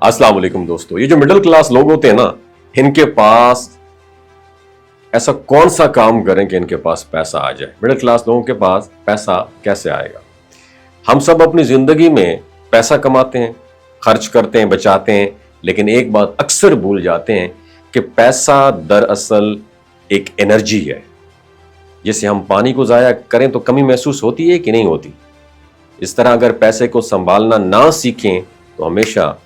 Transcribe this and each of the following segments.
अस्सलाम वालेकुम दोस्तों, ये जो मिडिल क्लास लोग होते हैं ना, इनके पास ऐसा कौन सा काम करें कि इनके पास पैसा आ जाए। मिडिल क्लास लोगों के पास पैसा कैसे आएगा? हम सब अपनी जिंदगी में पैसा कमाते हैं, खर्च करते हैं, बचाते हैं, लेकिन एक बात अक्सर भूल जाते हैं कि पैसा दरअसल एक एनर्जी है। जैसे हम पानी को जाया करें तो कमी महसूस होती है कि नहीं होती, इस तरह अगर पैसे को संभालना ना सीखें तो हमेशा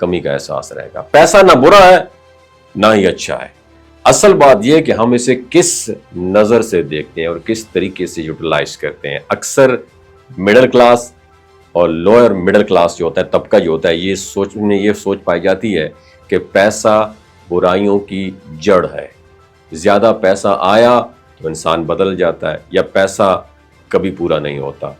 कमी का एहसास रहेगा। पैसा ना बुरा है ना ही अच्छा है, असल बात यह है कि हम इसे किस नजर से देखते हैं और किस तरीके से यूटिलाइज करते हैं। अक्सर मिडिल क्लास और लोअर मिडिल क्लास जो होता है, तबका जो होता है, ये सोच पाई जाती है कि पैसा बुराइयों की जड़ है। ज्यादा पैसा आया तो इंसान बदल जाता है, या पैसा कभी पूरा नहीं होता।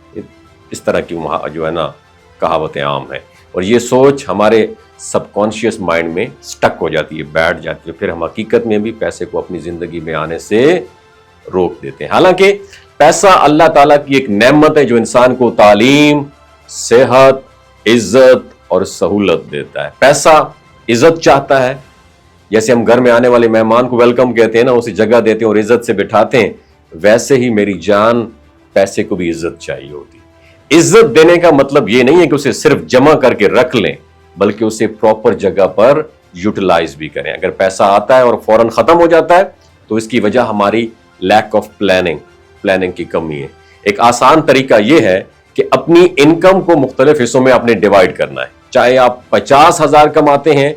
इस तरह की जो है ना कहावतें आम हैं, और ये सोच हमारे सबकॉन्शियस माइंड में स्टक हो जाती है, बैठ जाती है। फिर हम हकीकत में भी पैसे को अपनी जिंदगी में आने से रोक देते हैं। हालांकि पैसा अल्लाह ताला की एक नेमत है जो इंसान को तालीम, सेहत, इज्जत और सहूलत देता है। पैसा इज्जत चाहता है, जैसे हम घर में आने वाले मेहमान को वेलकम कहते हैं ना, उसे जगह देते हैं और इज्जत से बिठाते हैं, वैसे ही मेरी जान पैसे को भी इज्जत चाहिए होती है। इज्जत देने का मतलब ये नहीं है कि उसे सिर्फ जमा करके रख लें, बल्कि उसे प्रॉपर जगह पर यूटिलाइज भी करें। अगर पैसा आता है और फौरन खत्म हो जाता है तो इसकी वजह हमारी लैक ऑफ प्लानिंग की कमी है। एक आसान तरीका यह है कि अपनी इनकम को मुख्तलिफ हिस्सों में आपने डिवाइड करना है। चाहे आप 50,000 कमाते हैं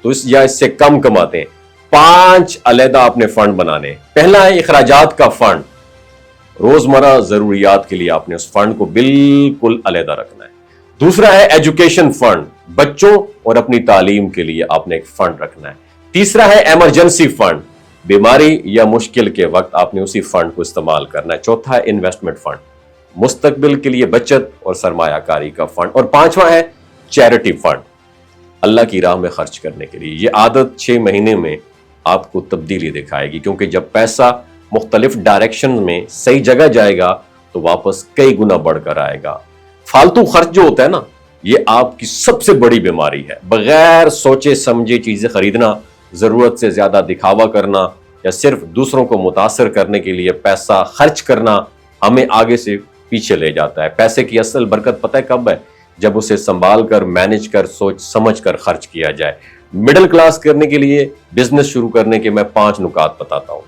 तो या इससे कम कमाते हैं, 5 अलहदा आपने फंड बनाने। पहला है इखराजात का फंड, रोजमर्रा जरूरियात के लिए आपने उस फंड को बिल्कुल अलहदा रखना है। दूसरा है एजुकेशन फंड, बच्चों और अपनी तालीम के लिए आपने एक फंड रखना है। तीसरा है इमरजेंसी फंड, बीमारी या मुश्किल के वक्त आपने उसी फंड को इस्तेमाल करना है। चौथा है इन्वेस्टमेंट फंड, मुस्तकबिल के लिए बचत और सरमायाकारी का फंड। और पांचवा है चैरिटी फंड, अल्लाह की राह में खर्च करने के लिए। ये आदत 6 महीने में आपको तब्दीली दिखाएगी, क्योंकि जब पैसा मुख्तलिफ डायरेक्शन में सही जगह जाएगा तो वापस कई गुना बढ़कर आएगा। फालतू खर्च जो होता है ना, ये आपकी सबसे बड़ी बीमारी है। बगैर सोचे समझे चीजें खरीदना, जरूरत से ज्यादा दिखावा करना, या सिर्फ दूसरों को मुतासर करने के लिए पैसा खर्च करना हमें आगे से पीछे ले जाता है। पैसे की असल बरकत पता है कब है? जब उसे संभाल कर, मैनेज कर, सोच समझ कर खर्च किया जाए। मिडिल क्लास करने के लिए, बिजनेस शुरू करने के मैं 5 नुकात बताता हूं।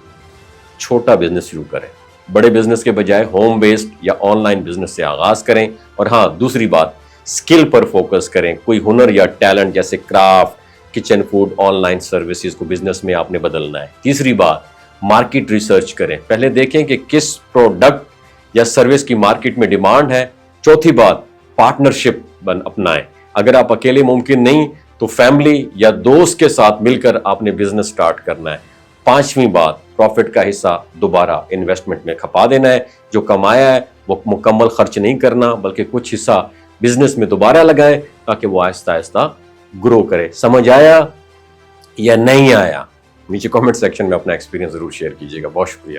छोटा बिजनेस शुरू करें, बड़े बिजनेस के बजाय होम बेस्ड या ऑनलाइन बिजनेस से आगाज करें। और हाँ, दूसरी बात, स्किल पर फोकस करें। कोई हुनर या टैलेंट जैसे craft, kitchen, food, online services को बिजनेस में आपने बदलना है। तीसरी बात, मार्केट रिसर्च करें, पहले देखें कि किस प्रोडक्ट या सर्विस की मार्केट में डिमांड है। चौथी बात, पार्टनरशिप अपनाएं। अगर आप अकेले मुमकिन नहीं तो फैमिली या दोस्त के साथ मिलकर आपने बिजनेस स्टार्ट करना है। पांचवी बात, प्रॉफिट का हिस्सा दोबारा इन्वेस्टमेंट में खपा देना है। जो कमाया है वो मुकम्मल खर्च नहीं करना, बल्कि कुछ हिस्सा बिजनेस में दोबारा लगाएं ताकि वो आहिस्ता आहिस्ता ग्रो करे। समझ आया या नहीं आया? नीचे कमेंट सेक्शन में अपना एक्सपीरियंस जरूर शेयर कीजिएगा। बहुत शुक्रिया।